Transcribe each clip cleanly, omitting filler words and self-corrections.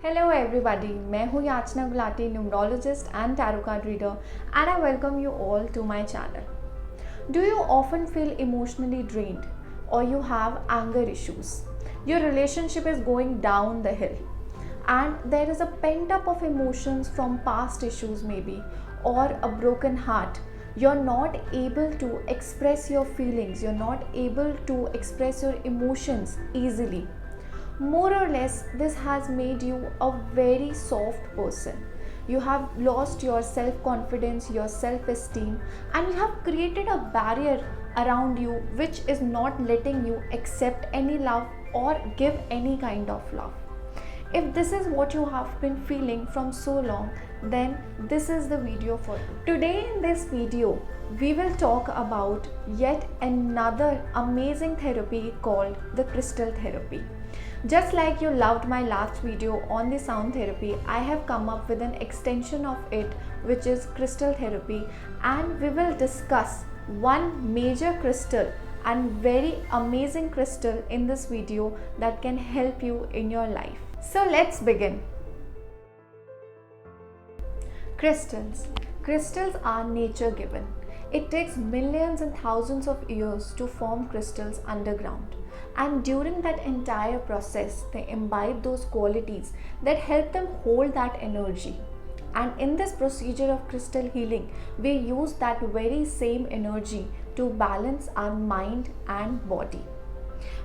Hello everybody, मैं हूँ याचना Gulati, numerologist and tarot card reader, and I welcome you all to my channel. Do you often feel emotionally drained or you have anger issues? Your relationship is going down the hill and there is a pent up of emotions from past issues maybe, or a broken heart. You're not able to express your feelings, you're not able to express your emotions easily. More or less, this has made you a very soft person. You have lost your self confidence, your self esteem, and you have created a barrier around you which is not letting you accept any love or give any kind of love. If this is what you have been feeling from so long, then this is the video for you. Today in this video, we will talk about yet another amazing therapy called the crystal therapy. Just like you loved my last video on the sound therapy, I have come up with an extension of it, which is crystal therapy, and we will discuss one major crystal and very amazing crystal in this video that can help you in your life. So let's begin. Crystals. Crystals are nature given. It takes millions and thousands of years to form crystals underground. And during that entire process, they imbibe those qualities that help them hold that energy. And in this procedure of crystal healing, we use that very same energy to balance our mind and body.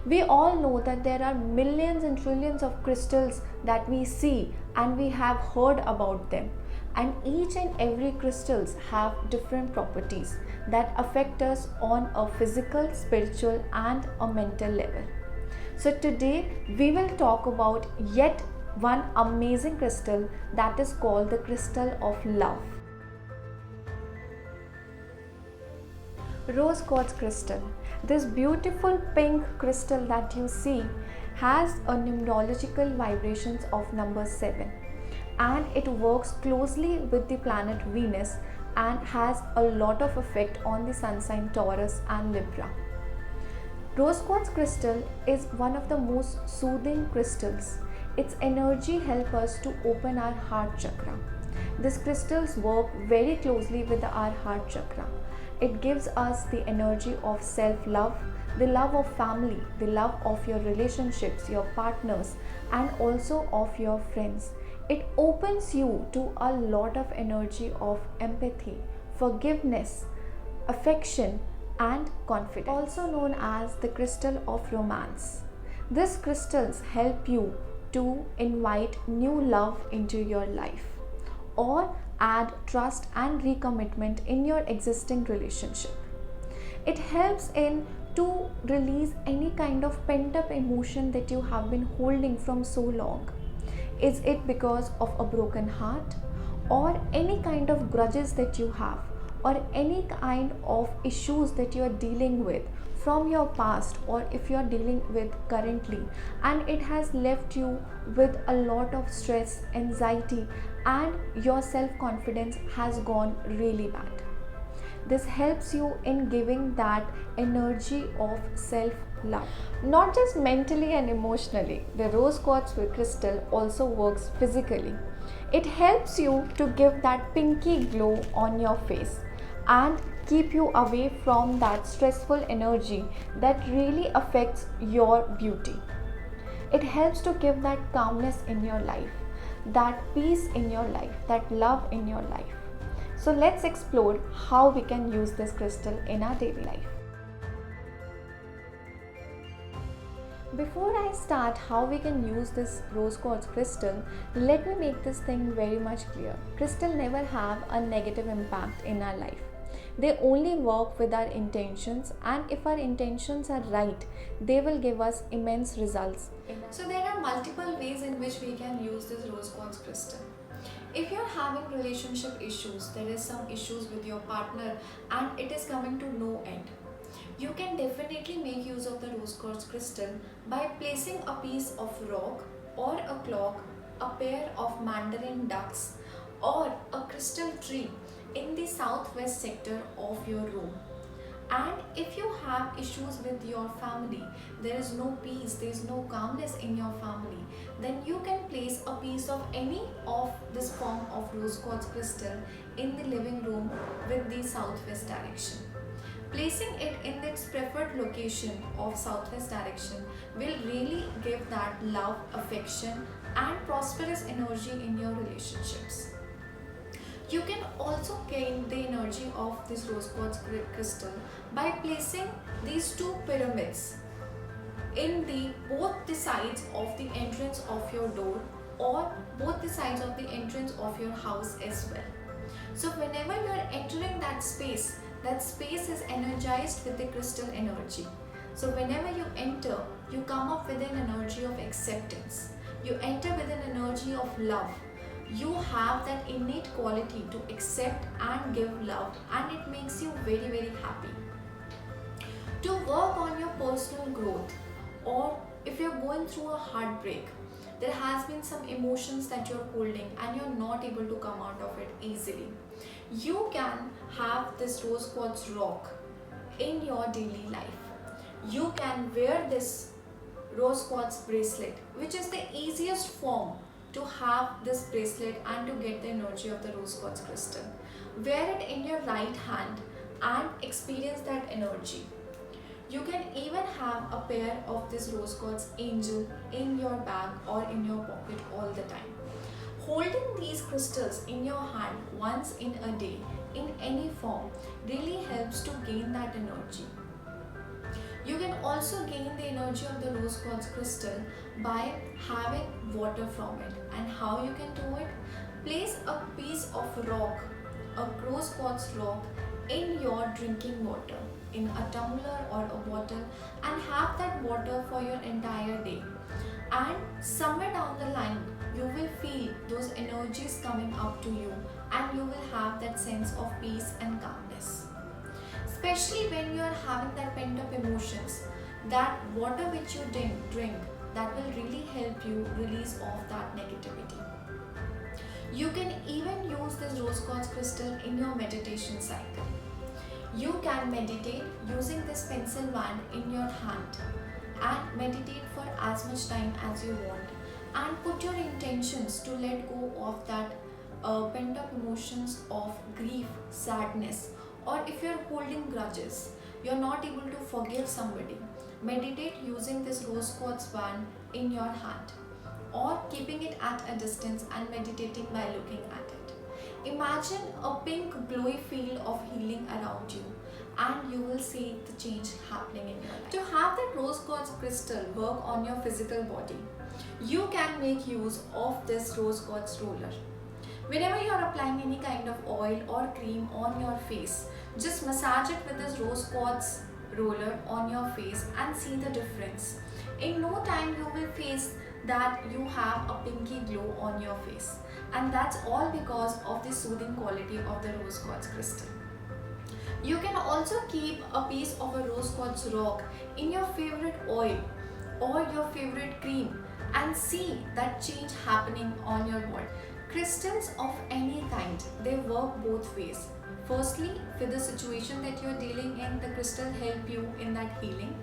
We all know that there are millions and trillions of crystals that we see and we have heard about them, and each and every crystals have different properties that affect us on a physical, spiritual and a mental level. So today we will talk about yet one amazing crystal that is called the crystal of love. Rose quartz crystal. This beautiful pink crystal that you see has a numerological vibrations of number 7, and it works closely with the planet Venus and has a lot of effect on the sun sign Taurus and Libra. Rose quartz crystal is one of the most soothing crystals. Its energy helps us to open our heart chakra. These crystals work very closely with our heart chakra. It gives us the energy of self-love, the love of family, the love of your relationships, your partners, and also of your friends. It opens you to a lot of energy of empathy, forgiveness, affection, and confidence. Also known as the crystal of romance. These crystals help you to invite new love into your life or add trust and recommitment in your existing relationship. It helps in to release any kind of pent up emotion that you have been holding from so long. Is it because of a broken heart or any kind of grudges that you have, or any kind of issues that you are dealing with from your past, or if you are dealing with currently and it has left you with a lot of stress, anxiety, and your self confidence has gone really bad. This helps you in giving that energy of self love, not just mentally and emotionally. The rose quartz crystal also works physically. It helps you to give that pinky glow on your face and keep you away from that stressful energy that really affects your beauty. It helps to give that calmness in your life, that peace in your life, that love in your life. So let's explore how we can use this crystal in our daily life. Before I start how we can use this rose quartz crystal, let me make this thing very much clear. Crystal never have a negative impact in our life. They only work with our intentions, and if our intentions are right, they will give us immense results. So there are multiple ways in which we can use this rose quartz crystal. If you're having relationship issues, there is some issues with your partner and it is coming to no end, you can definitely make use of the rose quartz crystal by placing a piece of rock or a clock, a pair of mandarin ducks, or a crystal tree in the southwest sector of your room. And if you have issues with your family, there is no peace, there is no calmness in your family, then you can place a piece of any of this form of rose quartz crystal in the living room with the southwest direction. Placing it in its preferred location of southwest direction will really give that love, affection and prosperous energy in your relationships. You can also gain the energy of this rose quartz crystal by placing these two pyramids in the both the sides of the entrance of your door or both the sides of the entrance of your house as well. So whenever you are entering that space is energized with the crystal energy. So whenever you enter, you come up with an energy of acceptance. You enter with an energy of love. You have that innate quality to accept and give love, and it makes you very, very happy. To work on your personal growth, or if you're going through a heartbreak, there has been some emotions that you're holding and you're not able to come out of it easily, you can have this rose quartz rock in your daily life. You can wear this rose quartz bracelet, which is the easiest form to have this bracelet and to get the energy of the rose quartz crystal. Wear it in your right hand and experience that energy. You can even have a pair of this rose quartz angel in your bag or in your pocket all the time. Holding these crystals in your hand once in a day in any form really helps to gain that energy. You can also gain the energy of the rose quartz crystal by having water from it. And how you can do it? Place a piece of rock, a rose quartz rock, in your drinking water, in a tumbler or a bottle, and have that water for your entire day. And somewhere down the line, you will feel those energies coming up to you, and you will have that sense of peace and calmness. Especially when you are having that pent up emotions, that water which you drink, that will really help you release off that negativity. You can even use this rose quartz crystal in your meditation cycle. You can meditate using this pencil wand in your hand and meditate for as much time as you want, and put your intentions to let go of that pent up emotions of grief, sadness, or if you're holding grudges, you're not able to forgive somebody. Meditate using this rose quartz wand in your hand, or keeping it at a distance and meditating by looking at it. Imagine a pink glowy field of healing around you, and you will see the change happening in your life. To have that rose quartz crystal work on your physical body, you can make use of this rose quartz roller. Whenever you are applying any kind of oil or cream on your face, just massage it with this rose quartz roller on your face and see the difference. In no time you will face that you have a pinky glow on your face, and that's all because of the soothing quality of the rose quartz crystal. You can also keep a piece of a rose quartz rock in your favorite oil or your favorite cream and see that change happening on your body. Crystals of any kind, they work both ways. Firstly, for the situation that you're dealing in, the crystal help you in that healing,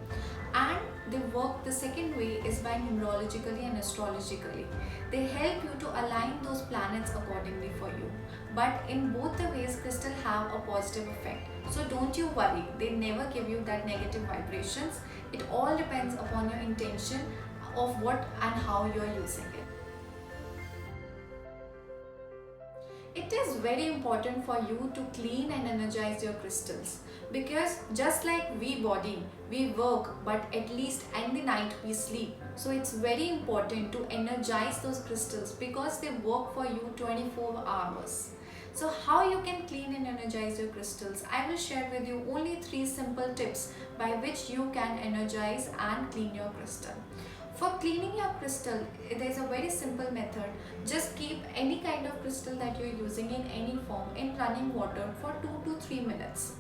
and they work the second way is by numerologically and astrologically. They help you to align those planets accordingly for you. But in both the ways, crystal have a positive effect. So don't you worry, they never give you that negative vibrations. It all depends upon your intention of what and how you are using it. It is very important for you to clean and energize your crystals, because just like we body, we work, but at least in the night we sleep. So it's very important to energize those crystals because they work for you 24 hours. So how you can clean and energize your crystals? I will share with you only 3 simple tips by which you can energize and clean your crystal. For cleaning your crystal, there is a very simple method. Just keep any kind of crystal that you are using in any form in running water for 2 to 3 minutes.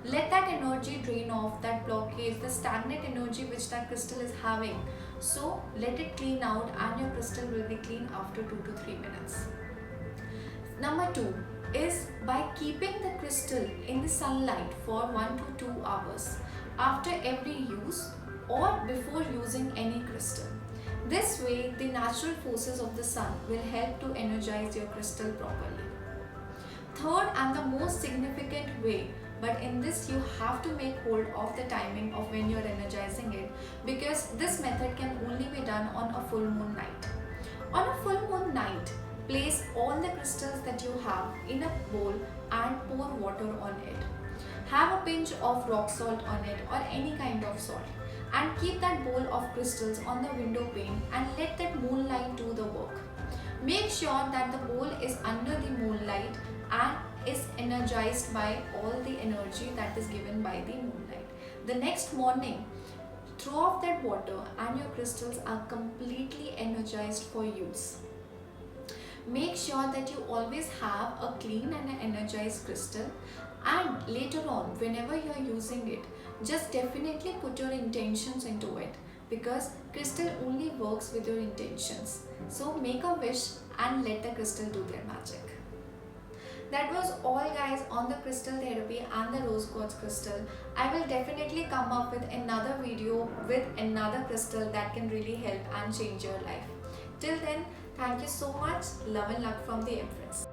Let that energy drain off, that blockage, the stagnant energy which that crystal is having. So let it clean out, and your crystal will be clean after 2 to 3 minutes. Number 2, is by keeping the crystal in the sunlight for 1 to 2 hours after every use or before using any crystal. This way, the natural forces of the sun will help to energize your crystal properly. Third and the most significant way, but in this you have to make hold of the timing of when you're energizing it, because this method can only be done on a full moon night. On a full moon night, place all the crystals that you have in a bowl and pour water on it. Have a pinch of rock salt on it or any kind of salt, and keep that bowl of crystals on the window pane and let that moonlight do the work. Make sure that the bowl is under the moonlight and is energized by all the energy that is given by the moonlight. The next morning, throw off that water and your crystals are completely energized for use. Make sure that you always have a clean and an energized crystal, and later on whenever you are using it, just definitely put your intentions into it, because crystal only works with your intentions. So make a wish and let the crystal do their magic. That was all guys on the crystal therapy and the rose quartz crystal. I will definitely come up with another video with another crystal that can really help and change your life. Till then, thank you so much. Love and luck from the Empress.